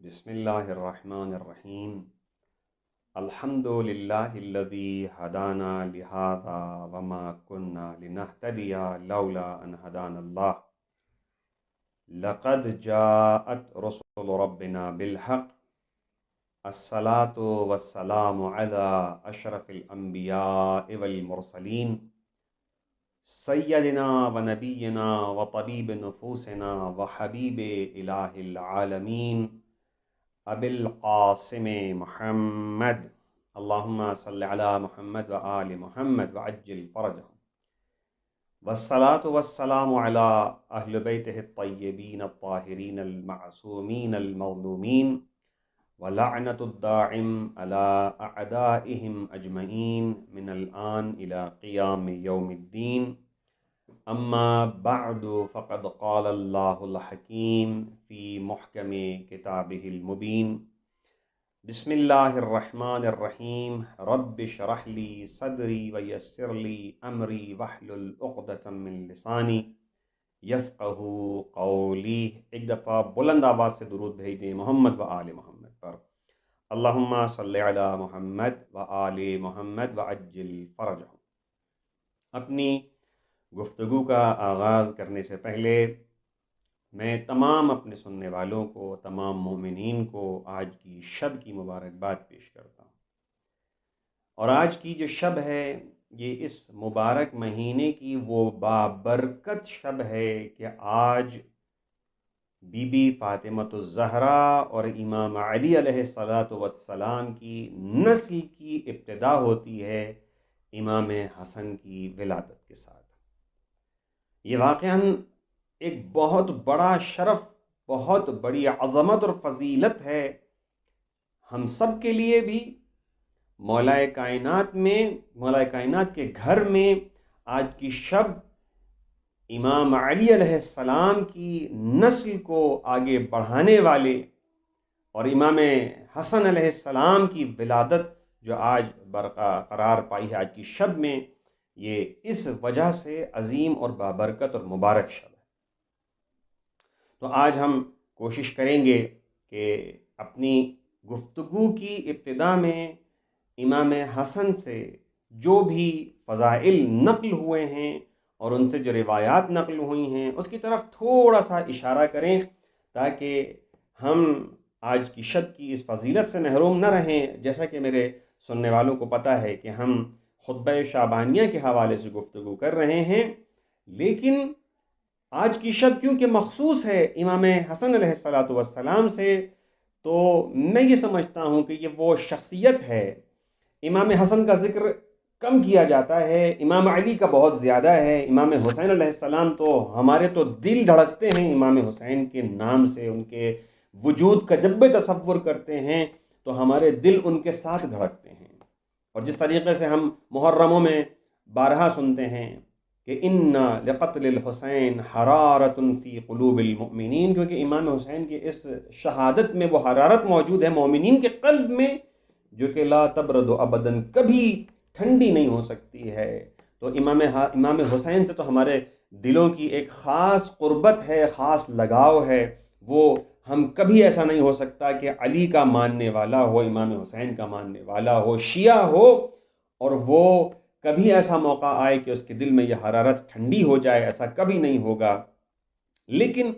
بسم اللہ الرحمن الرحیم الحمد للہ الذی ہدانا لہذا وما كنا لنہتدی لولا ان ہدانا اللہ لقد جاءت رسل ربنا بالحق الصلاة والسلام علی اشرف الانبیاء والمرسلین سیدنا ونبینا وطبیب نفوسنا وحبیب الہ العالمین ابی القاسم محمد اللہم صلی علی محمد وآل محمد وعجل فرجہم والصلاة والسلام علی اہل بیتہ الطیبین الطاہرین المعصومین المظلومین ولعنت الداعم علی اعدائہم اجمعین من الآن الى قیام یوم الدین اما بعد فقد قال اللہ الحکیم فی محکم کتابہ المبین بسم اللہ الرحمن الرحیم رب اشرح لی صدری ویسر لی امری واحلل عقدۃ من لسانی یفقہوا قولی۔ ایک دفعہ بلند آواز سے درود بھیجیں محمد و آل محمد پر۔ اللہم صلی علی محمد و آل محمد وعجل فرجہم۔ اپنی گفتگو کا آغاز کرنے سے پہلے میں تمام اپنے سننے والوں کو، تمام مومنین کو آج کی شب کی مبارکباد پیش کرتا ہوں۔ اور آج کی جو شب ہے یہ اس مبارک مہینے کی وہ بابرکت شب ہے کہ آج بی بی فاطمۃ الزہرا اور امام علی علیہ السلام کی نسل کی ابتدا ہوتی ہے امام حسن کی ولادت کے ساتھ۔ یہ واقعاً ایک بہت بڑا شرف، بہت بڑی عظمت اور فضیلت ہے ہم سب کے لیے بھی۔ مولا کائنات کے گھر میں آج کی شب امام علی علیہ السلام کی نسل کو آگے بڑھانے والے اور امام حسن علیہ السلام کی ولادت جو آج برقرار پائی ہے آج کی شب میں، یہ اس وجہ سے عظیم اور بابرکت اور مبارک شب ہے۔ تو آج ہم کوشش کریں گے کہ اپنی گفتگو کی ابتدا میں امام حسن سے جو بھی فضائل نقل ہوئے ہیں اور ان سے جو روایات نقل ہوئی ہیں اس کی طرف تھوڑا سا اشارہ کریں تاکہ ہم آج کی شب کی اس فضیلت سے محروم نہ رہیں۔ جیسا کہ میرے سننے والوں کو پتہ ہے کہ ہم خطبہ شعبانیہ کے حوالے سے گفتگو کر رہے ہیں، لیکن آج کی شب کیونکہ مخصوص ہے امام حسن علیہ السلام سے، تو میں یہ سمجھتا ہوں کہ یہ وہ شخصیت ہے۔ امام حسن کا ذکر کم کیا جاتا ہے، امام علی کا بہت زیادہ ہے، امام حسین علیہ السلام تو ہمارے تو دل دھڑکتے ہیں امام حسین کے نام سے۔ ان کے وجود کا جب بھی تصور کرتے ہیں تو ہمارے دل ان کے ساتھ دھڑکتے ہیں۔ اور جس طریقے سے ہم محرموں میں بارہا سنتے ہیں کہ ان لقتل الحسین حرارت فی قلوب المؤمنین، کیونکہ امام حسین کی اس شہادت میں وہ حرارت موجود ہے مومنین کے قلب میں جو کہ لا تبرد ابدا، کبھی ٹھنڈی نہیں ہو سکتی ہے۔ تو امام حسین سے تو ہمارے دلوں کی ایک خاص قربت ہے، خاص لگاؤ ہے۔ وہ ہم کبھی ایسا نہیں ہو سکتا کہ علی کا ماننے والا ہو، امام حسین کا ماننے والا ہو، شیعہ ہو، اور وہ کبھی ایسا موقع آئے کہ اس کے دل میں یہ حرارت ٹھنڈی ہو جائے، ایسا کبھی نہیں ہوگا۔ لیکن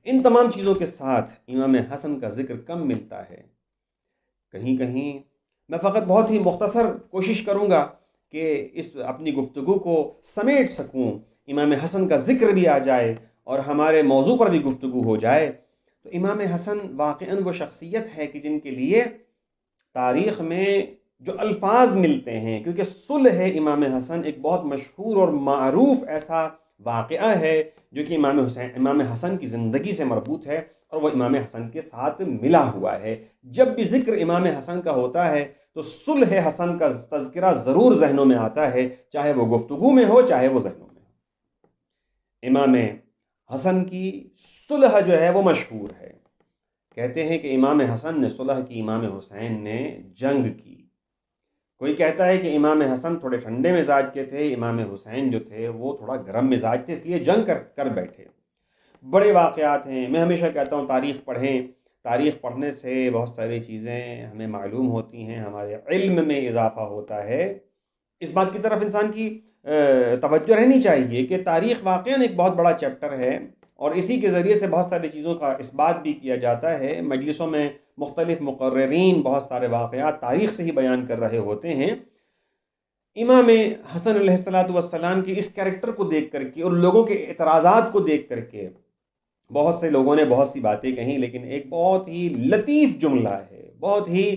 ان تمام چیزوں کے ساتھ امام حسن کا ذکر کم ملتا ہے۔ کہیں کہیں میں فقط بہت ہی مختصر کوشش کروں گا کہ اس اپنی گفتگو کو سمیٹ سکوں، امام حسن کا ذکر بھی آ جائے اور ہمارے موضوع پر بھی گفتگو ہو جائے۔ تو امام حسن واقعاً وہ شخصیت ہے کہ جن کے لیے تاریخ میں جو الفاظ ملتے ہیں، کیونکہ صلح امام حسن ایک بہت مشہور اور معروف ایسا واقعہ ہے جو کہ امام حسن کی زندگی سے مربوط ہے اور وہ امام حسن کے ساتھ ملا ہوا ہے۔ جب بھی ذکر امام حسن کا ہوتا ہے تو صلح حسن کا تذکرہ ضرور ذہنوں میں آتا ہے، چاہے وہ گفتگو میں ہو چاہے وہ ذہنوں میں ہو۔ امام حسن کی صلح جو ہے وہ مشہور ہے۔ کہتے ہیں کہ امام حسن نے صلح کی، امام حسین نے جنگ کی۔ کوئی کہتا ہے کہ امام حسن تھوڑے ٹھنڈے مزاج کے تھے، امام حسین جو تھے وہ تھوڑا گرم مزاج تھے، اس لیے جنگ کر بیٹھے۔ بڑے واقعات ہیں۔ میں ہمیشہ کہتا ہوں تاریخ پڑھیں تاریخ پڑھنے سے بہت ساری چیزیں ہمیں معلوم ہوتی ہیں، ہمارے علم میں اضافہ ہوتا ہے۔ اس بات کی طرف انسان کی توجہ رہنی چاہیے کہ تاریخ واقعاً ایک بہت بڑا چیپٹر ہے، اور اسی کے ذریعے سے بہت ساری چیزوں کا اثبات بھی کیا جاتا ہے۔ مجلسوں میں مختلف مقررین بہت سارے واقعات تاریخ سے ہی بیان کر رہے ہوتے ہیں۔ امام حسن علیہ السلام کے اس کیریکٹر کو دیکھ کر کے اور لوگوں کے اعتراضات کو دیکھ کر کے بہت سے لوگوں نے بہت سی باتیں کہیں، لیکن ایک بہت ہی لطیف جملہ ہے، بہت ہی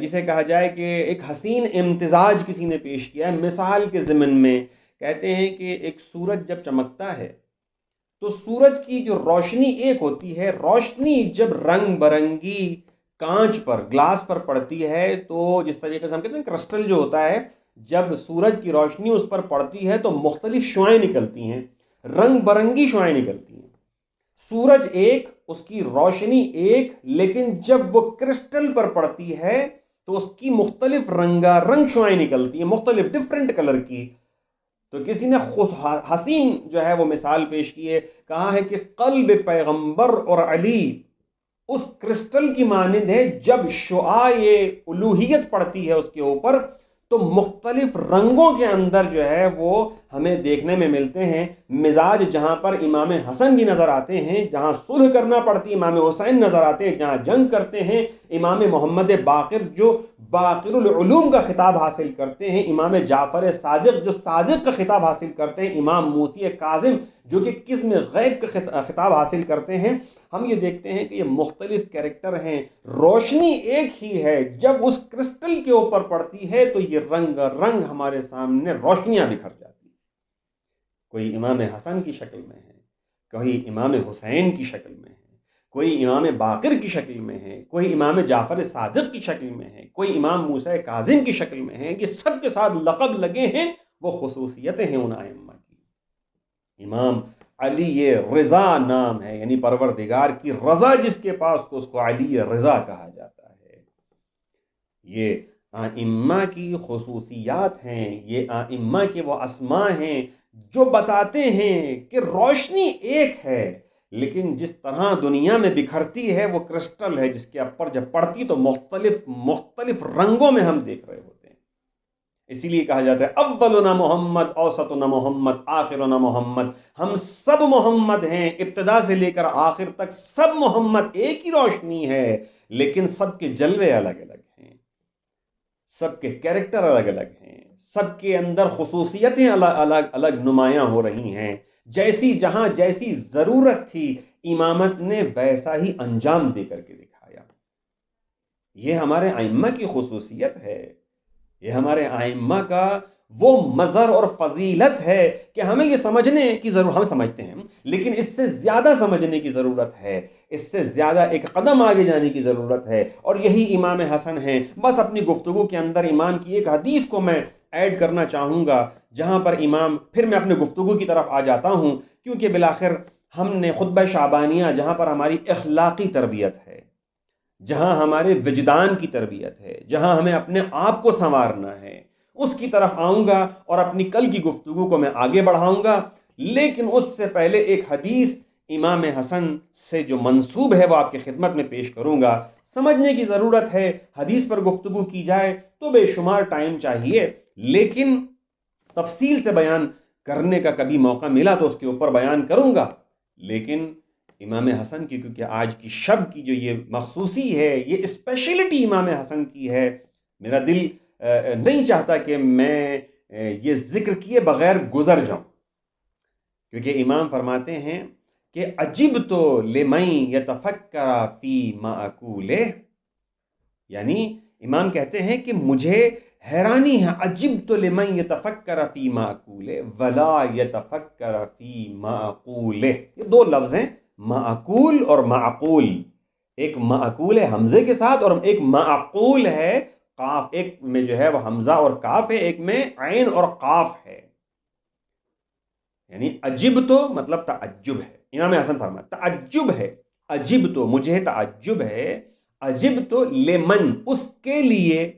جسے کہا جائے کہ ایک حسین امتزاج کسی نے پیش کیا ہے مثال کے ضمن میں۔ کہتے ہیں کہ ایک سورج جب چمکتا ہے تو سورج کی جو روشنی ایک ہوتی ہے، روشنی جب رنگ برنگی کانچ پر، گلاس پر پڑتی ہے، تو جس طریقے سے ہم کہتے ہیں کرسٹل جو ہوتا ہے، جب سورج کی روشنی اس پر پڑتی ہے تو مختلف شعاعیں نکلتی ہیں، رنگ برنگی شعاعیں نکلتی ہیں۔ سورج ایک، اس کی روشنی ایک، لیکن جب وہ کرسٹل پر پڑتی ہے تو اس کی مختلف رنگا رنگ شعاعیں نکلتی ہیں، مختلف ڈفرنٹ کلر کی۔ تو کسی نے حسین جو ہے وہ مثال پیش کی ہے، کہا ہے کہ قلب پیغمبر اور علی اس کرسٹل کی مانند ہے، جب شعاع الوہیت پڑتی ہے اس کے اوپر تو مختلف رنگوں کے اندر جو ہے وہ ہمیں دیکھنے میں ملتے ہیں۔ مزاج جہاں پر امام حسن بھی نظر آتے ہیں، جہاں صلح کرنا پڑتی امام حسین نظر آتے ہیں، جہاں جنگ کرتے ہیں امام محمد باقر جو باقر العلوم کا خطاب حاصل کرتے ہیں، امام جعفر صادق جو صادق کا خطاب حاصل کرتے ہیں، امام موسی کاظم جو کہ کظم غیب کا خطاب حاصل کرتے ہیں۔ ہم یہ دیکھتے ہیں کہ یہ مختلف کیریکٹر ہیں، روشنی ایک ہی ہے، جب اس کرسٹل کے اوپر پڑتی ہے تو یہ رنگ رنگ ہمارے سامنے روشنیاں بکھر جاتی ہیں۔ کوئی امام حسن کی شکل میں ہے، کوئی امام حسین کی شکل میں ہے، کوئی امام باقر کی شکل میں ہے، کوئی امام جعفر صادق کی شکل میں ہے، کوئی امام موسی کاظم کی شکل میں ہے۔ یہ سب کے ساتھ لقب لگے ہیں، وہ خصوصیتیں ہیں ان ائمہ کی۔ امام علی رضا نام ہے، یعنی پروردگار کی رضا جس کے پاس تو اس کو علی رضا کہا جاتا ہے۔ یہ ائمہ کی خصوصیات ہیں، یہ ائمہ کے وہ اسماء ہیں جو بتاتے ہیں کہ روشنی ایک ہے، لیکن جس طرح دنیا میں بکھرتی ہے وہ کرسٹل ہے، جس کے اوپر جب پڑتی تو مختلف رنگوں میں ہم دیکھ رہے ہوتے ہیں۔ اسی لیے کہا جاتا ہے اولنا محمد، اوسطنا محمد، آخرنا محمد۔ ہم سب محمد ہیں، ابتدا سے لے کر آخر تک سب محمد، ایک ہی روشنی ہے، لیکن سب کے جلوے الگ الگ ہیں، سب کے کیریکٹر الگ الگ ہیں، سب کے اندر خصوصیتیں الگ الگ نمایاں ہو رہی ہیں۔ جیسی جہاں جیسی ضرورت تھی امامت نے ویسا ہی انجام دے کر کے دکھایا۔ یہ ہمارے ائمہ کی خصوصیت ہے، یہ ہمارے ائمہ کا وہ مظہر اور فضیلت ہے کہ ہمیں یہ سمجھنے کی ضرورت، ہم سمجھتے ہیں لیکن اس سے زیادہ سمجھنے کی ضرورت ہے، اس سے زیادہ ایک قدم آگے جانے کی ضرورت ہے، اور یہی امام حسن ہیں۔ بس اپنی گفتگو کے اندر امام کی ایک حدیث کو میں ایڈ کرنا چاہوں گا، جہاں پر امام، پھر میں اپنے گفتگو کی طرف آ جاتا ہوں، کیونکہ بالآخر ہم نے خطبہ شعبانیہ جہاں پر ہماری اخلاقی تربیت ہے، جہاں ہمارے وجدان کی تربیت ہے، جہاں ہمیں اپنے آپ کو سنوارنا ہے، اس کی طرف آؤں گا اور اپنی کل کی گفتگو کو میں آگے بڑھاؤں گا۔ لیکن اس سے پہلے ایک حدیث امام حسن سے جو منسوب ہے وہ آپ کی خدمت میں پیش کروں گا۔ سمجھنے کی ضرورت ہے، حدیث پر گفتگو کی جائے تو بے شمار ٹائم چاہیے، لیکن تفصیل سے بیان کرنے کا کبھی موقع ملا تو اس کے اوپر بیان کروں گا۔ لیکن امام حسن کی، کیونکہ آج کی شب کی جو یہ مخصوصی ہے، یہ اسپیشلٹی امام حسن کی ہے، میرا دل نہیں چاہتا کہ میں یہ ذکر کیے بغیر گزر جاؤں، کیونکہ امام فرماتے ہیں کہ عجبت لمن یتفکر فی معقولہ، یعنی امام کہتے ہیں کہ مجھے حیرانی ہے، عجبت لمن یتفکر فی معقولہ ولا یتفکر فی معقولہ۔ یہ دو لفظ ہیں، معقول اور معقول۔ ایک معقول ہے حمزے کے ساتھ اور ایک معقول ہے قاف، ایک میں جو ہے وہ حمزہ اور کاف ہے، ایک میں عین اور قاف ہے۔ یعنی عجب تو مطلب تعجب ہے، امام حسن فرماتا تعجب ہے، عجب تو مجھے تعجب ہے، عجب تو لمن اس کے لیے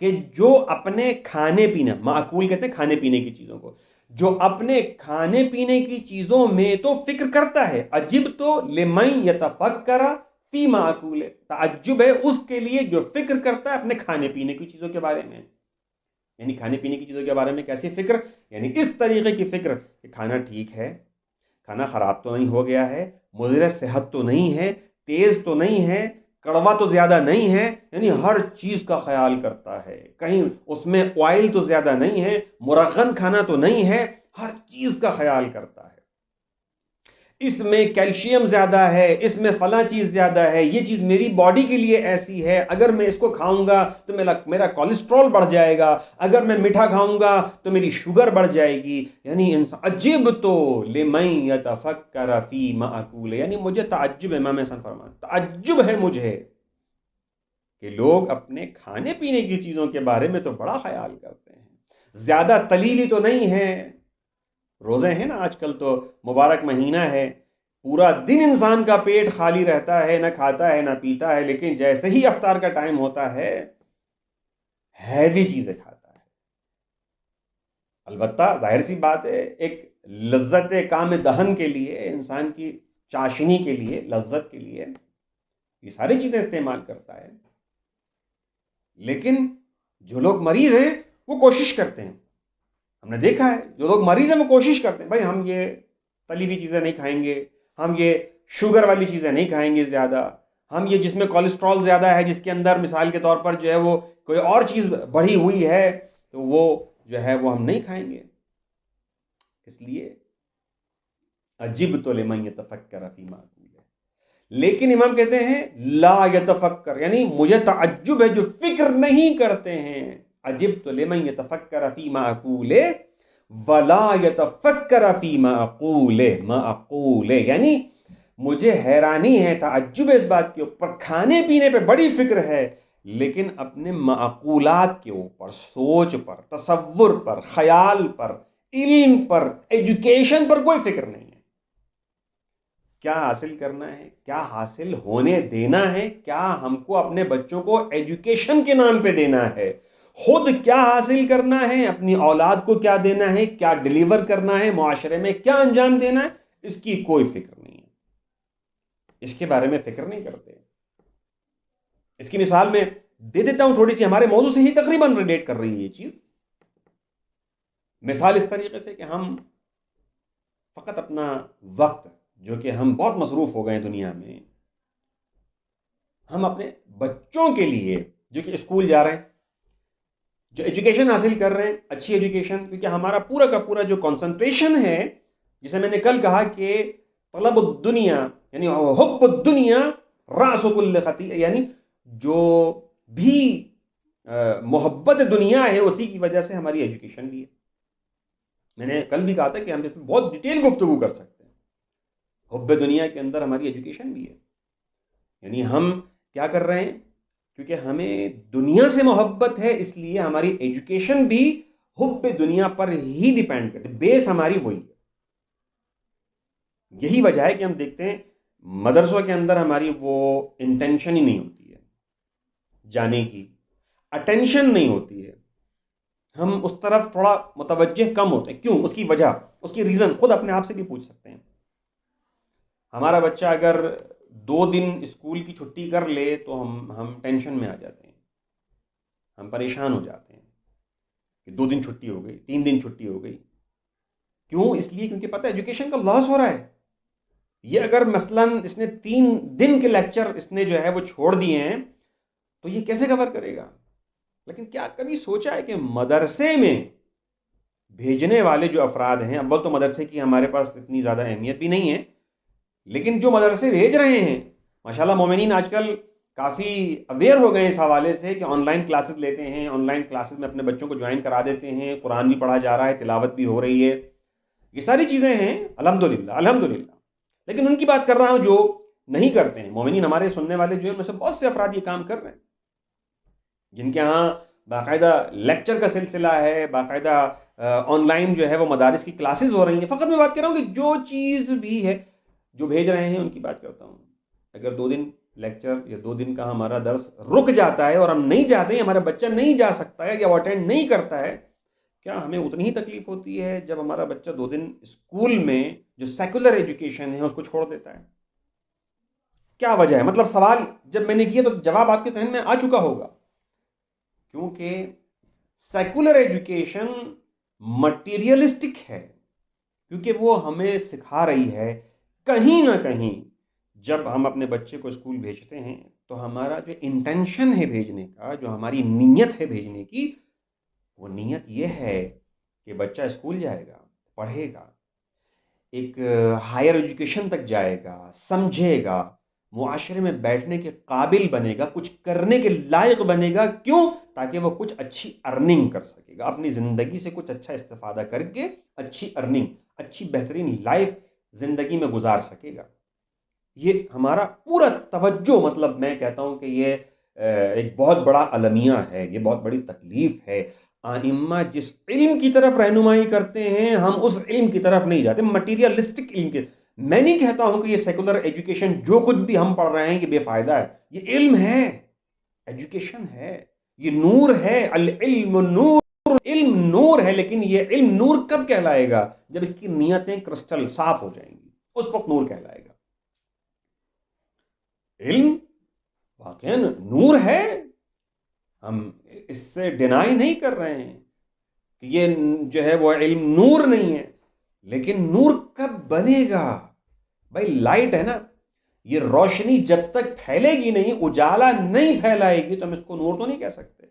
کہ جو اپنے کھانے پینے، معقول کہتے ہیں کھانے پینے کی چیزوں کو، جو اپنے کھانے پینے کی چیزوں میں تو فکر کرتا ہے، عجب تو لمن یتفکر فی معقول، تعجب ہے اس کے لیے جو فکر کرتا ہے اپنے کھانے پینے کی چیزوں کے بارے میں. یعنی کھانے پینے کی چیزوں کے بارے میں کیسی فکر؟ یعنی اس طریقے کی فکر کہ کھانا ٹھیک ہے، کھانا خراب تو نہیں ہو گیا ہے، مضر صحت تو نہیں ہے، تیز تو نہیں ہے، کڑوا تو زیادہ نہیں ہے. یعنی ہر چیز کا خیال کرتا ہے، کہیں اس میں آئل تو زیادہ نہیں ہے، مرغن کھانا تو نہیں ہے، ہر چیز کا خیال کرتا ہے. اس میں کیلشیم زیادہ ہے، اس میں فلاں چیز زیادہ ہے، یہ چیز میری باڈی کے لیے ایسی ہے، اگر میں اس کو کھاؤں گا تو میرا کولیسٹرول بڑھ جائے گا، اگر میں میٹھا کھاؤں گا تو میری شوگر بڑھ جائے گی. یعنی انسان عجب تو لمن یتفکر فی معقول، یعنی مجھے تعجب، امام حسن فرماتے تعجب ہے مجھے کہ لوگ اپنے کھانے پینے کی چیزوں کے بارے میں تو بڑا خیال کرتے ہیں. زیادہ تلی ہوئی تو نہیں ہے. روزے ہیں نا آج کل، تو مبارک مہینہ ہے، پورا دن انسان کا پیٹ خالی رہتا ہے، نہ کھاتا ہے نہ پیتا ہے، لیکن جیسے ہی افطار کا ٹائم ہوتا ہے ہیوی چیزیں کھاتا ہے. البتہ ظاہر سی بات ہے، ایک لذت کام دہن کے لیے، انسان کی چاشنی کے لیے، لذت کے لیے یہ ساری چیزیں استعمال کرتا ہے. لیکن جو لوگ مریض ہیں وہ کوشش کرتے ہیں، ہم نے دیکھا ہے جو لوگ مریض ہیں وہ کوشش کرتے ہیں، بھائی ہم یہ تلی ہوئی چیزیں نہیں کھائیں گے، ہم یہ شوگر والی چیزیں نہیں کھائیں گے زیادہ، ہم یہ جس میں کولیسٹرول زیادہ ہے، جس کے اندر مثال کے طور پر جو ہے وہ کوئی اور چیز بڑھی ہوئی ہے، تو وہ جو ہے وہ ہم نہیں کھائیں گے. اس لیے عجب تو لمن یتفکر فی معقول. لیکن امام کہتے ہیں لا یتفکر، یعنی مجھے تعجب ہے جو فکر نہیں کرتے ہیں. عجب تو لمن یتفکر فی معقول ولا یتفکر فی معقول، یعنی مجھے حیرانی ہے، تعجب ہے اس بات کے اوپر، کھانے پینے پہ بڑی فکر ہے لیکن اپنے معقولات کے اوپر، سوچ پر، تصور پر، خیال پر، علم پر، ایجوکیشن پر کوئی فکر نہیں ہے. کیا حاصل کرنا ہے، کیا حاصل ہونے دینا ہے، کیا ہم کو اپنے بچوں کو ایجوکیشن کے نام پہ دینا ہے، خود کیا حاصل کرنا ہے، اپنی اولاد کو کیا دینا ہے، کیا ڈیلیور کرنا ہے، معاشرے میں کیا انجام دینا ہے، اس کی کوئی فکر نہیں ہے. اس کے بارے میں فکر نہیں کرتے. اس کی مثال میں دے دیتا ہوں تھوڑی سی، ہمارے موضوع سے ہی تقریباً ریلیٹ کر رہی ہے یہ چیز. مثال اس طریقے سے کہ ہم فقط اپنا وقت، جو کہ ہم بہت مصروف ہو گئے ہیں دنیا میں، ہم اپنے بچوں کے لیے جو کہ اسکول جا رہے ہیں، جو ایجوکیشن حاصل کر رہے ہیں، اچھی ایجوکیشن، کیونکہ ہمارا پورا کا پورا جو کنسنٹریشن ہے، جسے میں نے کل کہا کہ طلب الدنیا یعنی حب الدنیا راس کل خطیئہ، یعنی جو بھی محبت دنیا ہے اسی کی وجہ سے ہماری ایجوکیشن بھی ہے. میں نے کل بھی کہا تھا کہ ہم اس میں بہت ڈیٹیل گفتگو کر سکتے ہیں. حب دنیا کے اندر ہماری ایجوکیشن بھی ہے. یعنی ہم کیا کر رہے ہیں، کیونکہ ہمیں دنیا سے محبت ہے اس لیے ہماری ایجوکیشن بھی حب دنیا پر ہی ڈیپینڈ کرتی، بیس ہماری وہی ہے. یہی وجہ ہے کہ ہم دیکھتے ہیں مدرسوں کے اندر ہماری وہ انٹینشن ہی نہیں ہوتی ہے جانے کی، اٹینشن نہیں ہوتی ہے، ہم اس طرف تھوڑا متوجہ کم ہوتے ہیں. کیوں؟ اس کی وجہ، اس کی ریزن خود اپنے آپ سے بھی پوچھ سکتے ہیں. ہمارا بچہ اگر 2 دن اسکول کی چھٹی کر لے تو ہم ٹینشن میں آ جاتے ہیں، ہم پریشان ہو جاتے ہیں کہ 2 دن چھٹی ہو گئی، 3 دن چھٹی ہو گئی. کیوں؟ اس لیے کیونکہ پتہ ہے ایجوکیشن کا لاس ہو رہا ہے. یہ اگر مثلا اس نے 3 دن کے لیکچر اس نے جو ہے وہ چھوڑ دیے ہیں تو یہ کیسے کور کرے گا؟ لیکن کیا کبھی سوچا ہے کہ مدرسے میں بھیجنے والے جو افراد ہیں، اول تو مدرسے کی ہمارے پاس اتنی زیادہ اہمیت بھی نہیں ہے، لیکن جو مدرسے بھیج رہے ہیں ماشاءاللہ مومنین آج کل کافی اویئر ہو گئے اس حوالے سے کہ آن لائن کلاسز لیتے ہیں، آن لائن کلاسز میں اپنے بچوں کو جوائن کرا دیتے ہیں، قرآن بھی پڑھا جا رہا ہے، تلاوت بھی ہو رہی ہے، یہ ساری چیزیں ہیں الحمدللہ الحمدللہ. لیکن ان کی بات کر رہا ہوں جو نہیں کرتے ہیں. مومنین ہمارے سننے والے جو ہیں ان میں سے بہت سے افراد یہ کام کر رہے ہیں، جن کے ہاں باقاعدہ لیکچر کا سلسلہ ہے، باقاعدہ آن لائن جو ہے وہ مدارس کی کلاسز ہو رہی ہیں. فقط میں بات کر رہا ہوں کہ جو چیز بھی ہے جو بھیج رہے ہیں ان کی بات کرتا ہوں. اگر 2 دن لیکچر یا 2 دن کا ہمارا درس رک جاتا ہے اور ہم نہیں جاتے ہیں، ہمارا بچہ نہیں جا سکتا ہے یا وہ اٹینڈ نہیں کرتا ہے، کیا ہمیں اتنی ہی تکلیف ہوتی ہے جب ہمارا بچہ 2 دن اسکول میں جو سیکولر ایجوکیشن ہے اس کو چھوڑ دیتا ہے؟ کیا وجہ ہے؟ مطلب سوال جب میں نے کیا تو جواب آپ کے ذہن میں آ چکا ہوگا. کیونکہ سیکولر ایجوکیشن مٹیریلسٹک ہے، کیونکہ وہ ہمیں سکھا رہی ہے کہیں نہ کہیں جب ہم اپنے بچے کو اسکول بھیجتے ہیں تو ہمارا جو انٹینشن ہے بھیجنے کا، جو ہماری نیت ہے بھیجنے کی، وہ نیت یہ ہے کہ بچہ اسکول جائے گا، پڑھے گا، ایک ہائر ایجوکیشن تک جائے گا، سمجھے گا، معاشرے میں بیٹھنے کے قابل بنے گا، کچھ کرنے کے لائق بنے گا. کیوں؟ تاکہ وہ کچھ اچھی ارننگ کر سکے گا، اپنی زندگی سے کچھ اچھا استفادہ کر کے اچھی ارننگ، اچھی بہترین لائف زندگی میں گزار سکے گا. یہ ہمارا پورا توجہ، مطلب میں کہتا ہوں کہ یہ ایک بہت بڑا المیہ ہے، یہ بہت بڑی تکلیف ہے. ائمہ جس علم کی طرف رہنمائی کرتے ہیں ہم اس علم کی طرف نہیں جاتے، مٹیریلسٹک علم کی. میں نہیں کہتا ہوں کہ یہ سیکولر ایجوکیشن جو کچھ بھی ہم پڑھ رہے ہیں یہ بے فائدہ ہے. یہ علم ہے، ایجوکیشن ہے، یہ نور ہے. العلم نور، علم نور ہے. لیکن یہ علم نور کب کہلائے گا؟ جب اس کی نیتیں کرسٹل صاف ہو جائیں گی، اس وقت نور کہلائے گا. علم واقعا نور ہے، ہم اس سے ڈینائی نہیں کر رہے ہیں کہ یہ جو ہے وہ علم نور نہیں ہے. لیکن نور کب بنے گا؟ بھائی لائٹ ہے نا، یہ روشنی جب تک پھیلے گی نہیں، اجالا نہیں پھیلائے گی تو ہم اس کو نور تو نہیں کہہ سکتے.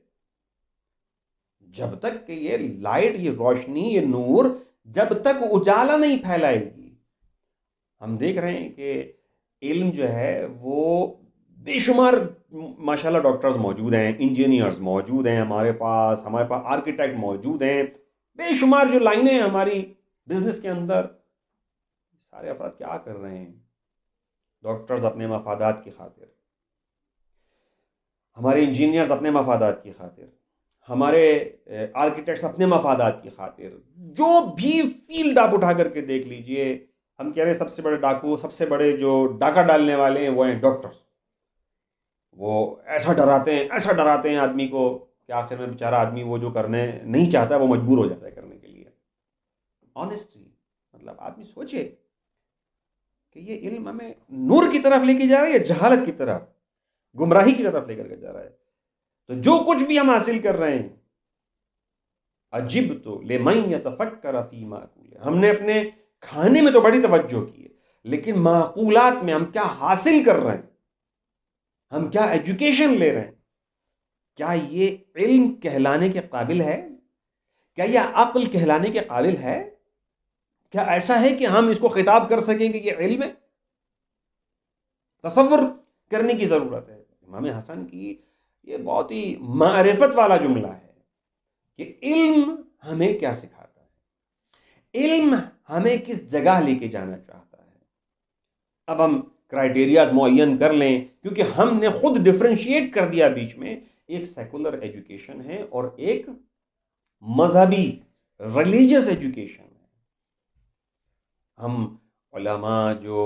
جب تک کہ یہ لائٹ، یہ روشنی، یہ نور جب تک اجالا نہیں پھیلائے گی. ہم دیکھ رہے ہیں کہ علم جو ہے وہ بے شمار ماشاءاللہ ڈاکٹرز موجود ہیں، انجینئرز موجود ہیں ہمارے پاس آرکیٹیکٹ موجود ہیں، بے شمار جو لائنیں ہماری بزنس کے اندر. سارے افراد کیا کر رہے ہیں؟ ڈاکٹرز اپنے مفادات کی خاطر، ہمارے انجینئرز اپنے مفادات کی خاطر، ہمارے آرکیٹیکٹس اپنے مفادات کی خاطر، جو بھی فیلڈ آپ اٹھا کر کے دیکھ لیجئے، ہم کہہ رہے ہیں سب سے بڑے ڈاکو، سب سے بڑے جو ڈاکہ ڈالنے والے ہیں وہ ہیں ڈاکٹرز. وہ ایسا ڈراتے ہیں آدمی کو کہ آخر میں بیچارہ آدمی وہ جو کرنے نہیں چاہتا وہ مجبور ہو جاتا ہے کرنے کے لیے. آنیسٹلی مطلب آدمی سوچے کہ یہ علم ہمیں نور کی طرف لے کے جا رہا ہے یا جہالت کی طرف، گمراہی کی طرف لے کر کے جا رہا ہے. تو جو کچھ بھی ہم حاصل کر رہے ہیں، عجب تو لمن یتفکر فی معقول، ہم نے اپنے کھانے میں تو بڑی توجہ کی ہے، لیکن معقولات میں ہم کیا حاصل کر رہے ہیں، ہم کیا ایجوکیشن لے رہے ہیں، کیا یہ علم کہلانے کے قابل ہے؟ کیا یہ عقل کہلانے کے قابل ہے؟ کیا ایسا ہے کہ ہم اس کو خطاب کر سکیں کہ یہ علم ہے؟ تصور کرنے کی ضرورت ہے. امام حسن کی یہ بہت ہی معرفت والا جملہ ہے کہ علم ہمیں کیا سکھاتا ہے، علم ہمیں کس جگہ لے کے جانا چاہتا ہے. اب ہم کرائیٹیریا معین کر لیں، کیونکہ ہم نے خود ڈفرینشیٹ کر دیا بیچ میں، ایک سیکولر ایجوکیشن ہے اور ایک مذہبی ریلیجس ایجوکیشن ہے. ہم علماء جو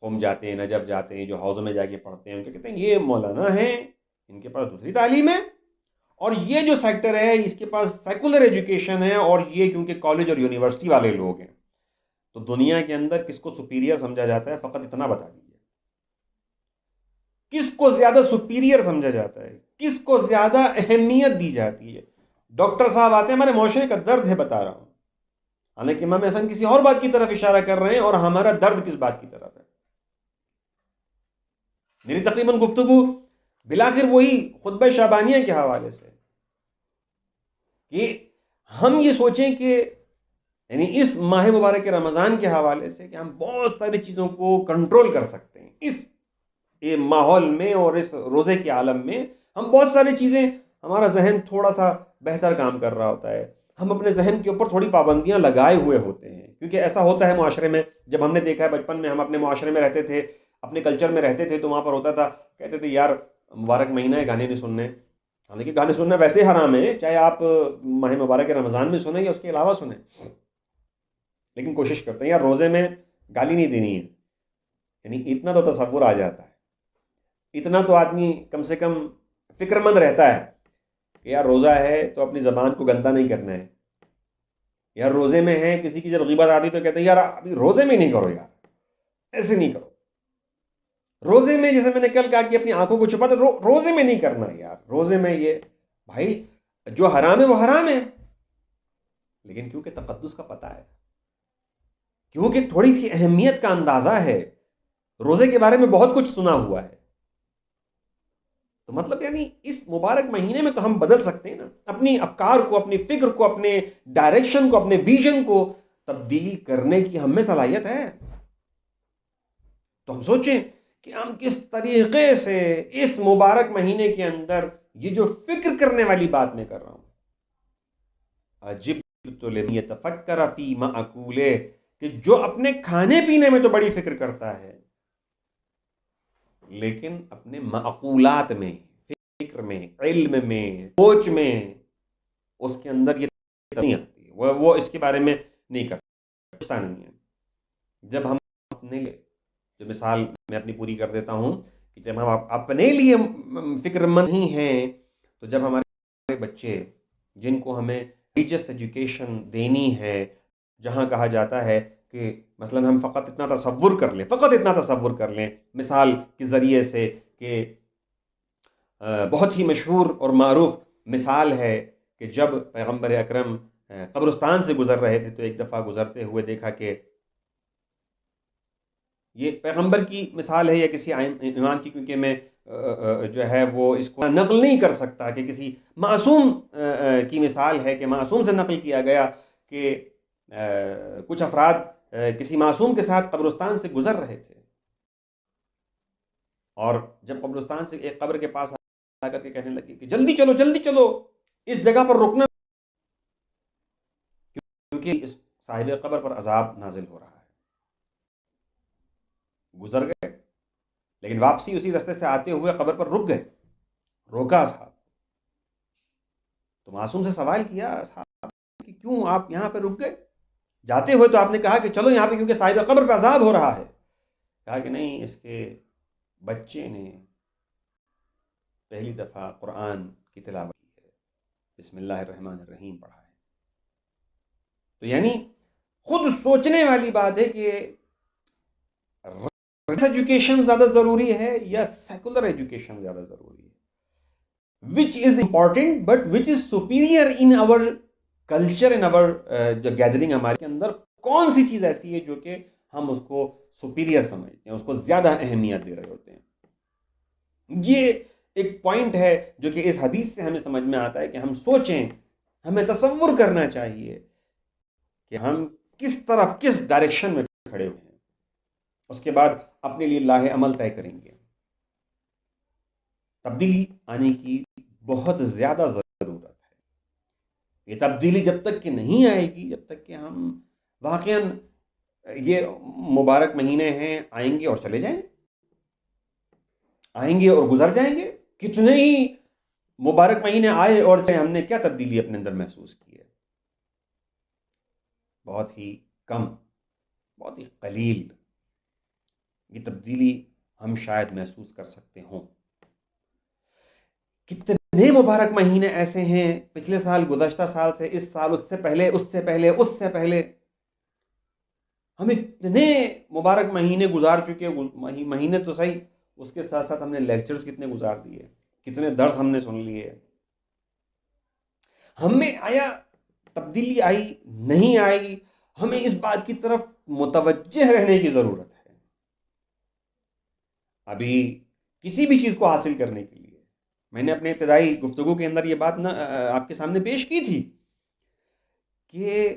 قم جاتے ہیں، نجف جاتے ہیں، جو حوضوں میں جا کے پڑھتے ہیں، ان کے کہتے ہیں یہ مولانا ہیں، ان کے پاس دوسری تعلیم ہے، اور یہ جو سیکٹر ہے اس کے پاس سیکولر ایجوکیشن ہے، اور یہ کیونکہ کالج اور یونیورسٹی والے لوگ ہیں. تو دنیا کے اندر کس کو سپیریئر سمجھا جاتا ہے؟ فقط اتنا بتا دیجیے، کس کو زیادہ سپیریئر سمجھا جاتا ہے، کس کو زیادہ اہمیت دی جاتی ہے؟ ڈاکٹر صاحب آتے ہیں، ہمارے معاشرے کا درد ہے بتا رہا ہوں، حالانکہ امام حسن کسی اور بات کی طرف اشارہ کر رہے ہیں، اور ہمارا درد کس بات کی طرف ہے؟ میری تقریباً گفتگو بالآخر وہی خطبہ شعبانیہ کے حوالے سے، کہ ہم یہ سوچیں کہ یعنی اس ماہ مبارک رمضان کے حوالے سے کہ ہم بہت ساری چیزوں کو کنٹرول کر سکتے ہیں. اس ماحول میں اور اس روزے کے عالم میں ہم بہت ساری چیزیں، ہمارا ذہن تھوڑا سا بہتر کام کر رہا ہوتا ہے، ہم اپنے ذہن کے اوپر تھوڑی پابندیاں لگائے ہوئے ہوتے ہیں. کیونکہ ایسا ہوتا ہے معاشرے میں، جب ہم نے دیکھا ہے بچپن میں، ہم اپنے معاشرے میں رہتے تھے، اپنے کلچر میں رہتے تھے، تو وہاں پر ہوتا تھا، کہتے تھے یار مبارک مہینہ ہے، گانے نہیں سننے. حالانکہ گانے سننا ویسے ہی حرام ہے، چاہے آپ ماہ مبارک رمضان میں سنیں یا اس کے علاوہ سنیں، لیکن کوشش کرتے ہیں یار روزے میں گالی نہیں دینی ہے. یعنی اتنا تو تصور آ جاتا ہے، اتنا تو آدمی کم سے کم فکر مند رہتا ہے کہ یار روزہ ہے تو اپنی زبان کو گندا نہیں کرنا ہے. یار روزے میں ہے، کسی کی جب غیبت آتی تو کہتے ہیں یار ابھی روزے میں نہیں کرو، یار ایسے نہیں کرو. روزے میں جیسے میں نے کل کہا کہ اپنی آنکھوں کو چھپا، تو روزے میں نہیں کرنا یار. روزے میں یہ بھائی جو حرام ہے وہ حرام ہے، لیکن کیونکہ تقدس کا پتہ ہے، کیونکہ تھوڑی سی اہمیت کا اندازہ ہے، روزے کے بارے میں بہت کچھ سنا ہوا ہے، تو مطلب یعنی اس مبارک مہینے میں تو ہم بدل سکتے ہیں نا اپنی افکار کو، اپنی فکر کو، اپنے ڈائریکشن کو، اپنے ویژن کو تبدیل کرنے کی ہم میں صلاحیت ہے. تو ہم سوچیں کہ ہم کس طریقے سے اس مبارک مہینے کے اندر یہ جو فکر کرنے والی بات میں کر رہا ہوں، عجبت لمن یتفکر فی مأکولہ، کہ جو اپنے کھانے پینے میں تو بڑی فکر کرتا ہے لیکن اپنے معقولات میں، فکر میں، علم میں، سوچ میں اس کے اندر یہ نہیں آتی، وہ اس کے بارے میں نہیں کرتا نہیں ہے. جب ہم اپنے لیے، جو مثال میں اپنی پوری کر دیتا ہوں، کہ جب ہم اپنے لیے فکر مند نہیں ہیں، تو جب ہمارے بچے جن کو ہمیں ریلیجس ایجوکیشن دینی ہے، جہاں کہا جاتا ہے کہ مثلا ہم فقط اتنا تصور کر لیں مثال کے ذریعے سے کہ بہت ہی مشہور اور معروف مثال ہے کہ جب پیغمبر اکرم قبرستان سے گزر رہے تھے تو ایک دفعہ گزرتے ہوئے دیکھا کہ یہ پیغمبر کی مثال ہے یا کسی ایمان کی، کیونکہ میں جو ہے وہ اس کو نقل نہیں کر سکتا، کہ کسی معصوم کی مثال ہے کہ معصوم سے نقل کیا گیا کہ کچھ افراد کسی معصوم کے ساتھ قبرستان سے گزر رہے تھے، اور جب قبرستان سے ایک قبر کے پاس آ کر کے کہنے لگے کہ جلدی چلو جلدی چلو، اس جگہ پر رکنا، کیونکہ اس صاحب قبر پر عذاب نازل ہو رہا ہے. گزر گئے لیکن واپسی اسی راستے سے آتے ہوئے قبر پر رک گئے، روکا صاحب. تو معصوم سے سوال کیا صاحب کہ کیوں آپ یہاں پہ رک گئے؟ جاتے ہوئے تو آپ نے کہا کہ چلو یہاں پہ کیونکہ صاحب قبر پہ عذاب ہو رہا ہے. کہا کہ نہیں، اس کے بچے نے پہلی دفعہ قرآن کی تلاوت کی ہے، بسم اللہ الرحمن الرحیم پڑھا ہے. تو یعنی خود سوچنے والی بات ہے کہ ایجوکیشن زیادہ ضروری ہے یا سیکولر ایجوکیشن زیادہ ضروری ہے، which is important but which is superior in our culture, in our جو گیدرنگ ہمارے اندر کون سی چیز ایسی ہے جو کہ ہم اس کو سپیریئر سمجھتے ہیں، اس کو زیادہ اہمیت دے رہے ہوتے ہیں. یہ ایک پوائنٹ ہے جو کہ اس حدیث سے ہمیں سمجھ میں آتا ہے کہ ہم سوچیں، ہمیں تصور کرنا چاہیے کہ ہم کس طرف، کس ڈائریکشن میں کھڑے ہوئے ہیں، اس کے بعد اپنے لیے لاہ عمل طے کریں گے. تبدیلی آنے کی بہت زیادہ ضرورت ہے. یہ تبدیلی جب تک کہ نہیں آئے گی، جب تک کہ ہم واقعاً یہ مبارک مہینے ہیں، آئیں گے اور چلے جائیں، آئیں گے اور گزر جائیں گے. کتنے ہی مبارک مہینے آئے اور ہم نے کیا تبدیلی اپنے اندر محسوس کی ہے؟ بہت ہی کم، بہت ہی قلیل. یہ تبدیلی ہم شاید محسوس کر سکتے ہوں. کتنے مبارک مہینے ایسے ہیں پچھلے سال، گزشتہ سال سے، اس سال، اس سے پہلے، اس سے پہلے، اس سے پہلے، ہم اتنے مبارک مہینے گزار چکے. مہینے تو صحیح، اس کے ساتھ ساتھ ہم نے لیکچرز کتنے گزار دیے، کتنے درس ہم نے سن لیے. ہم میں آیا تبدیلی آئی؟ نہیں آئی. ہمیں اس بات کی طرف متوجہ رہنے کی ضرورت ہے. ابھی کسی بھی چیز کو حاصل کرنے کے لیے، میں نے اپنے ابتدائی گفتگو کے اندر یہ بات آپ کے سامنے پیش کی تھی کہ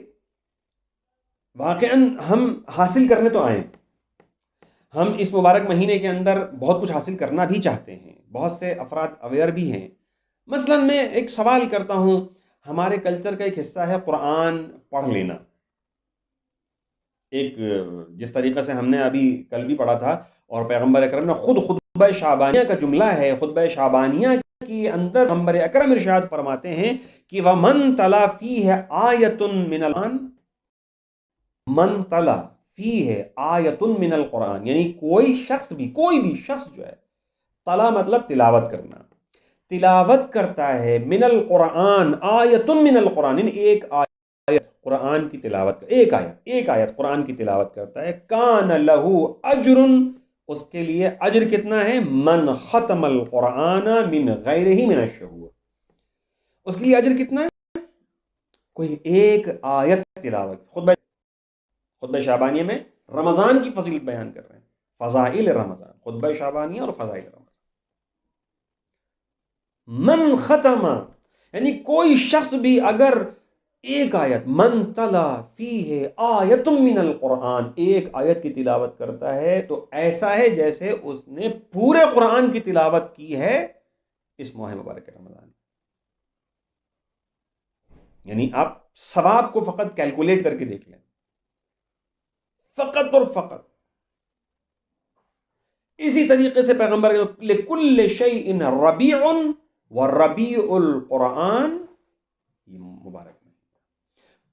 واقعاً ہم حاصل کرنے تو آئے، ہم اس مبارک مہینے کے اندر بہت کچھ حاصل کرنا بھی چاہتے ہیں. بہت سے افراد اویئر بھی ہیں. مثلا میں ایک سوال کرتا ہوں، ہمارے کلچر کا ایک حصہ ہے قرآن پڑھ لینا. ایک جس طریقے سے ہم نے ابھی کل بھی پڑھا تھا، اور پیغمبر اکرم نے خود خطبہ شعبانیہ کا جملہ ہے، خطبہ شعبانیہ کے اندر پیغمبر اکرم ارشاد فرماتے ہیں کہ وَمَن تَلَا فِيهِ آیَةٌ مِّنَ الْقُرْآنِ، من تلا فیہ آیۃ من القرآن، یعنی کوئی بھی شخص جو ہے، تلا مطلب تلاوت کرنا، تلاوت کرتا ہے، من القرآن، آیۃ من القرآن، یعنی ایک آیت قرآن کی تلاوت، ایک آیت قرآن کی تلاوت کرتا ہے، کان لہ اجر، اس کے لیے اجر کتنا ہے؟ من ختم القرآن من غیرہ من الشہور، اس کے لیے اجر کتنا ہے؟ کوئی ایک آیت تلاوت. خطبہ شعبانیہ میں رمضان کی فضیلت بیان کر رہے ہیں، فضائل رمضان، خطبہ شعبانیہ اور فضائل رمضان. من ختم، یعنی کوئی شخص بھی اگر ایک آیت، من تلا فیہ آیت من القرآن، ایک آیت کی تلاوت کرتا ہے تو ایسا ہے جیسے اس نے پورے قرآن کی تلاوت کی ہے اس ماہ مبارک رمضان. یعنی آپ ثواب کو فقط کیلکولیٹ کر کے دیکھ لیں، فقط اور فقط. اسی طریقے سے پیغمبر لکل شیء ربیع وربیع القرآن، یہ مبارک ہے.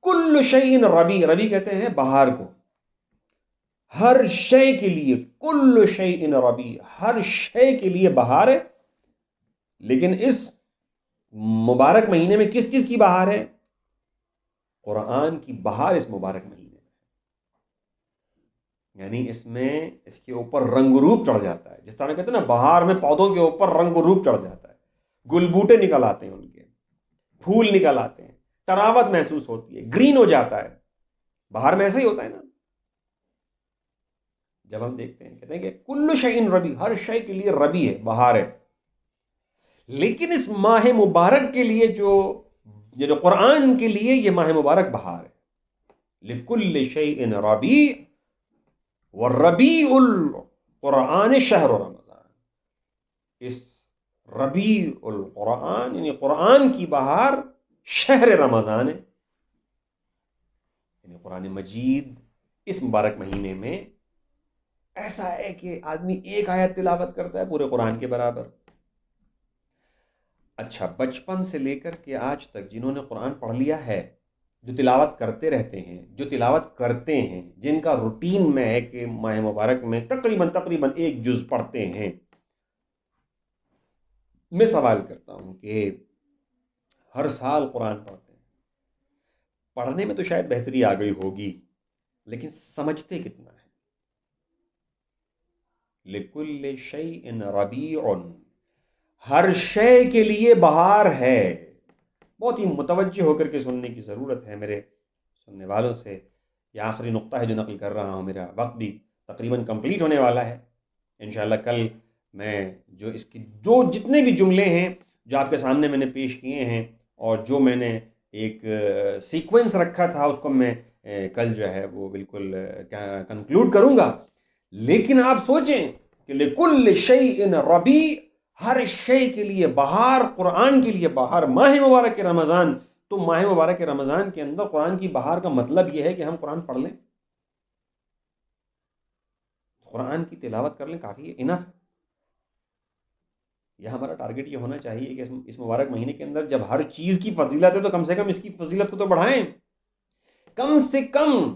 کل شیء ربیع، ربیع کہتے ہیں بہار کو، ہر شے کے لیے، کل شیء ربیع، ہر شے کے لیے بہار ہے. لیکن اس مبارک مہینے میں کس چیز کی بہار ہے؟ قرآن کی بہار اس مبارک مہینے میں. یعنی اس میں اس کے اوپر رنگ و روپ چڑھ جاتا ہے. جس طرح کہتے ہیں نا بہار میں پودوں کے اوپر رنگ و روپ چڑھ جاتا ہے، گل بوٹے نکل آتے ہیں، ان کے پھول نکل آتے ہیں، تراوت محسوس ہوتی ہے، گرین ہو جاتا ہے. بہار میں ایسا ہی ہوتا ہے نا. جب ہم دیکھتے ہیں کہتے ہیں کہ کل شیء ربیع، ہر شے کے لیے ربیع ہے، بہار ہے. لیکن اس ماہ مبارک کے لیے جو قرآن کے لیے یہ ماہ مبارک بہار ہے. لکل شیء ربیع والربیع القرآن شہر رمضان. اس ربیع القرآن یعنی قرآن کی بہار شہر رمضان ہے. یعنی قرآن مجید اس مبارک مہینے میں ایسا ہے کہ آدمی ایک آیت تلاوت کرتا ہے پورے قرآن کے برابر. اچھا، بچپن سے لے کر کے آج تک جنہوں نے قرآن پڑھ لیا ہے، جو تلاوت کرتے رہتے ہیں، جو تلاوت کرتے ہیں، جن کا روٹین میں ہے کہ ماہ مبارک میں تقریباً ایک جز پڑھتے ہیں، میں سوال کرتا ہوں کہ ہر سال قرآن پڑھتے ہیں، پڑھنے میں تو شاید بہتری آ گئی ہوگی، لیکن سمجھتے کتنا ہے؟ لکل شیء ربیع، ہر شے کے لیے بہار ہے. بہت ہی متوجہ ہو کر کے سننے کی ضرورت ہے میرے سننے والوں سے. یہ آخری نقطہ ہے جو نقل کر رہا ہوں، میرا وقت بھی تقریباً کمپلیٹ ہونے والا ہے. انشاءاللہ کل میں جو اس کی جتنے بھی جملے ہیں جو آپ کے سامنے میں نے پیش کیے ہیں، اور جو میں نے ایک سیکوینس رکھا تھا، اس کو میں کل جو ہے وہ بالکل کنکلوڈ کروں گا. لیکن آپ سوچیں کہ لکل شیء ربیع، ہر شے کے لیے بہار، قرآن کے لیے بہار، ماہ مبارک رمضان. تو ماہ مبارک رمضان کے اندر قرآن کی بہار کا مطلب یہ ہے کہ ہم قرآن پڑھ لیں، قرآن کی تلاوت کر لیں، کافی ہے، انف ہے. یہ ہمارا ٹارگٹ یہ ہونا چاہیے کہ اس مبارک مہینے کے اندر جب ہر چیز کی فضیلت ہے تو کم سے کم اس کی فضیلت کو تو بڑھائیں. کم سے کم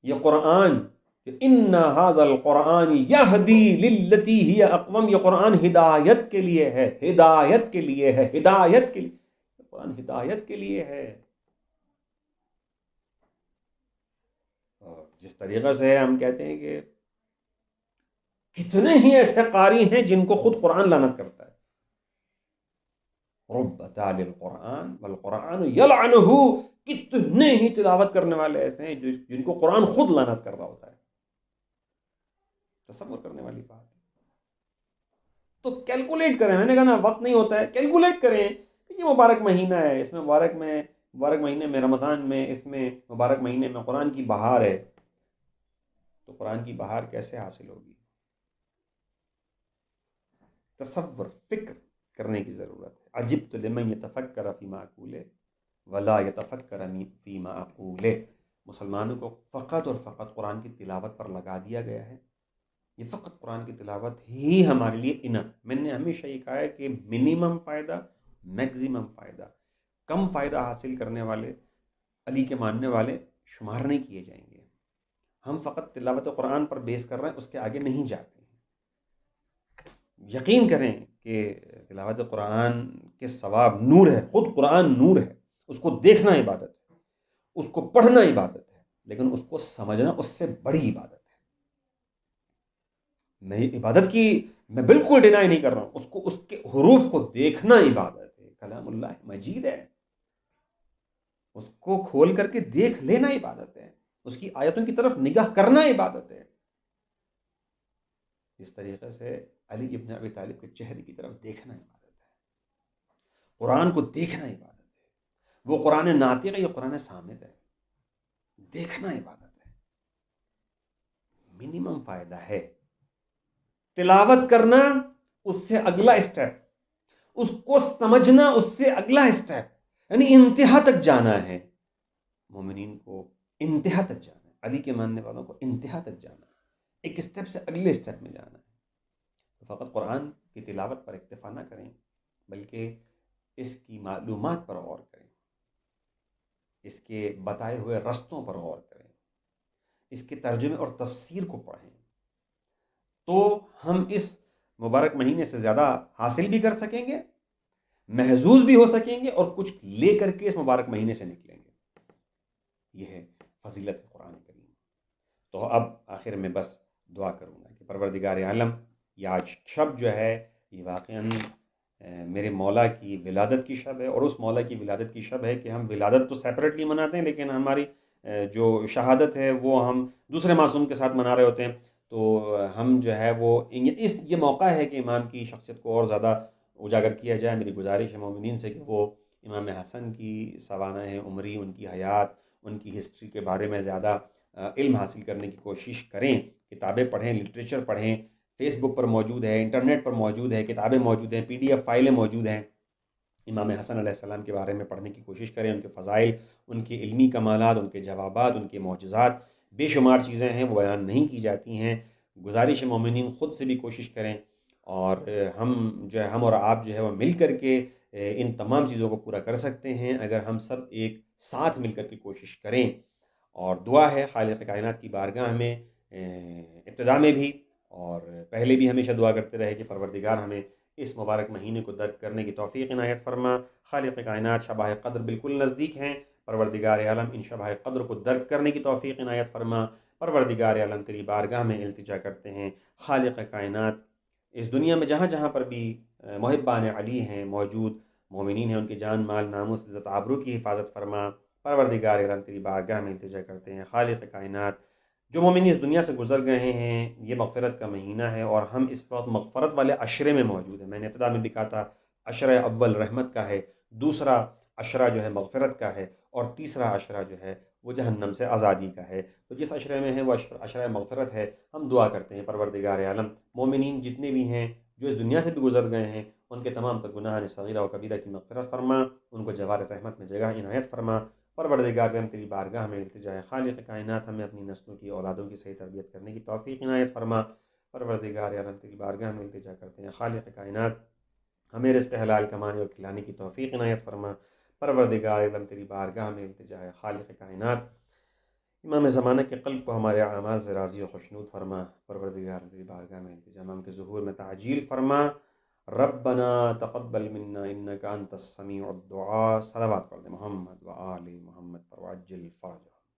یہ قرآن، ان ھذا القرآن یہدی للتی ہی اقوم، یہ قرآن ہدایت کے لیے ہے، ہدایت کے لیے ہے، ہدایت کے لیے. قرآن ہدایت کے لیے ہے. اور جس طریقے سے ہم کہتے ہیں کہ کتنے ہی ایسے قاری ہیں جن کو خود قرآن لعنت کرتا ہے. رب تال القرآن والقرآن یلعنہ، کتنے ہی تلاوت کرنے والے ایسے ہیں جن کو قرآن خود لعنت کر رہا ہوتا ہے. تصور کرنے والی بات ہے. تو کیلکولیٹ کریں، میں نے کہا نا وقت نہیں ہوتا ہے، کیلکولیٹ کریں کہ یہ مبارک مہینہ ہے، اس میں مبارک مہینے میں، رمضان میں، اس میں مبارک مہینے میں قرآن کی بہار ہے. تو قرآن کی بہار کیسے حاصل ہوگی؟ تصور، فکر کرنے کی ضرورت ہے. عجبت لمن یتفکر فی معقولہ ولا یتفکر فی معقولہ. مسلمانوں کو فقط اور فقط قرآن کی تلاوت پر لگا دیا گیا ہے. یہ فقط قرآن کی تلاوت ہی ہمارے لیے انف. میں نے ہمیشہ یہ کہا ہے کہ منیمم فائدہ، میکزیمم فائدہ. کم فائدہ حاصل کرنے والے، علی کے ماننے والے شمار نہیں کیے جائیں گے. ہم فقط تلاوت قرآن پر بیس کر رہے ہیں، اس کے آگے نہیں جاتے ہیں. یقین کریں کہ تلاوت قرآن کے ثواب نور ہے، خود قرآن نور ہے. اس کو دیکھنا عبادت ہے، اس کو پڑھنا عبادت ہے، لیکن اس کو سمجھنا اس سے بڑی عبادت ہے. میں عبادت کی میں بالکل ڈینائی نہیں کر رہا ہوں، اس کو اس کے حروف کو دیکھنا عبادت ہے، کلام اللہ مجید ہے، اس کو کھول کر کے دیکھ لینا عبادت ہے، اس کی آیتوں کی طرف نگاہ کرنا عبادت ہے۔ اس طریقے سے علی ابن ابی طالب کے چہرے کی طرف دیکھنا عبادت ہے، قرآن کو دیکھنا عبادت ہے، وہ قرآن ناطق ہے، یہ قرآن صامت ہے، دیکھنا عبادت ہے، منیمم فائدہ ہے۔ تلاوت کرنا اس سے اگلا اسٹیپ، اس کو سمجھنا اس سے اگلا اسٹیپ، یعنی انتہا تک جانا ہے۔ مومنین کو انتہا تک جانا ہے، علی کے ماننے والوں کو انتہا تک جانا ہے، ایک اسٹیپ سے اگلے اسٹیپ میں جانا ہے۔ تو فقط قرآن کی تلاوت پر اکتفا نہ کریں، بلکہ اس کی معلومات پر غور کریں، اس کے بتائے ہوئے رستوں پر غور کریں، اس کے ترجمے اور تفسیر کو پڑھیں، تو ہم اس مبارک مہینے سے زیادہ حاصل بھی کر سکیں گے، محظوظ بھی ہو سکیں گے، اور کچھ لے کر کے اس مبارک مہینے سے نکلیں گے۔ یہ ہے فضیلت قرآن کریم۔ تو اب آخر میں بس دعا کروں گا کہ پروردگار عالم، یہ آج شب جو ہے یہ واقعاً میرے مولا کی ولادت کی شب ہے، اور اس مولا کی ولادت کی شب ہے کہ ہم ولادت تو سیپریٹلی مناتے ہیں، لیکن ہماری جو شہادت ہے وہ ہم دوسرے معصوم کے ساتھ منا رہے ہوتے ہیں۔ تو ہم جو ہے وہ یہ موقع ہے کہ امام کی شخصیت کو اور زیادہ اجاگر کیا جائے۔ میری گزارش ہے مومنین سے کہ وہ امام حسن کی سوانح عمری، ان کی حیات، ان کی ہسٹری کے بارے میں زیادہ علم حاصل کرنے کی کوشش کریں، کتابیں پڑھیں، لٹریچر پڑھیں، فیس بک پر موجود ہے، انٹرنیٹ پر موجود ہے، کتابیں موجود ہیں، PDF فائلیں موجود ہیں، امام حسن علیہ السلام کے بارے میں پڑھنے کی کوشش کریں، ان کے فضائل، ان کے علمی کمالات، ان کے جوابات، ان کے معجزات، بے شمار چیزیں ہیں وہ بیان نہیں کی جاتی ہیں۔ گزارش مومنین خود سے بھی کوشش کریں، اور ہم اور آپ جو ہے وہ مل کر کے ان تمام چیزوں کو پورا کر سکتے ہیں اگر ہم سب ایک ساتھ مل کر کے کوشش کریں۔ اور دعا ہے خالق کائنات کی بارگاہ میں ابتدا میں بھی اور پہلے بھی ہمیشہ دعا کرتے رہے کہ پروردگار ہمیں اس مبارک مہینے کو درک کرنے کی توفیق عنایت فرما۔ خالق کائنات شبہ قدر بالکل نزدیک ہیں، پروردگار عالم ان شبہ قدر کو درک کرنے کی توفیق عنایت فرما۔ پروردگار عالم تیری بارگاہ میں التجا کرتے ہیں، خالق کائنات اس دنیا میں جہاں جہاں پر بھی محبان علی ہیں، موجود مومنین ہیں، ان کی جان مال ناموس عزت آبرو کی حفاظت فرما۔ پروردگار عالم تیری بارگاہ میں التجا کرتے ہیں، خالق کائنات جو مومنین اس دنیا سے گزر گئے ہیں، یہ مغفرت کا مہینہ ہے اور ہم اس وقت مغفرت والے عشرے میں موجود ہیں۔ میں نے ابتدا میں بھی کہا تھا عشرہ اول رحمت کا ہے، دوسرا عشرہ جو ہے مغفرت کا ہے، اور تیسرا عشرہ جو ہے وہ جہنم سے آزادی کا ہے۔ تو جس عشرے میں ہے وہ عشرہ مغفرت ہے۔ ہم دعا کرتے ہیں پروردگار عالم مومنین جتنے بھی ہیں جو اس دنیا سے بھی گزر گئے ہیں، ان کے تمام تر گناہ صغیرہ و کبیرہ کی مغفرت فرما، ان کو جوار رحمت میں جگہ عنایت فرما۔ پروردگار ہم تیری بارگاہ میں التجا ہے، خالق کائنات ہمیں اپنی نسلوں کی اولادوں کی صحیح تربیت کرنے کی توفیق عنایت فرما۔ پروردگار ہم تیری بارگاہ میں التجا کرتے ہیں، خالق کائنات ہمیں رزق حلال کمانے اور کھلانے کی توفیق عنایت فرما۔ پروردگار عالم تیری بارگاہ میں التجا ہے، خالق کائنات امام زمانہ کے قلب کو ہمارے اعمال سے راضی و خوشنود فرما۔ پروردگار تیری بارگاہ میں التجا، امام کے ظہور میں تعجیل فرما۔ ربنا تقبل منا انك انت السميع الدعاء۔ صلوات پڑھ دیں محمد و آل محمد پر وعجل فرجہ۔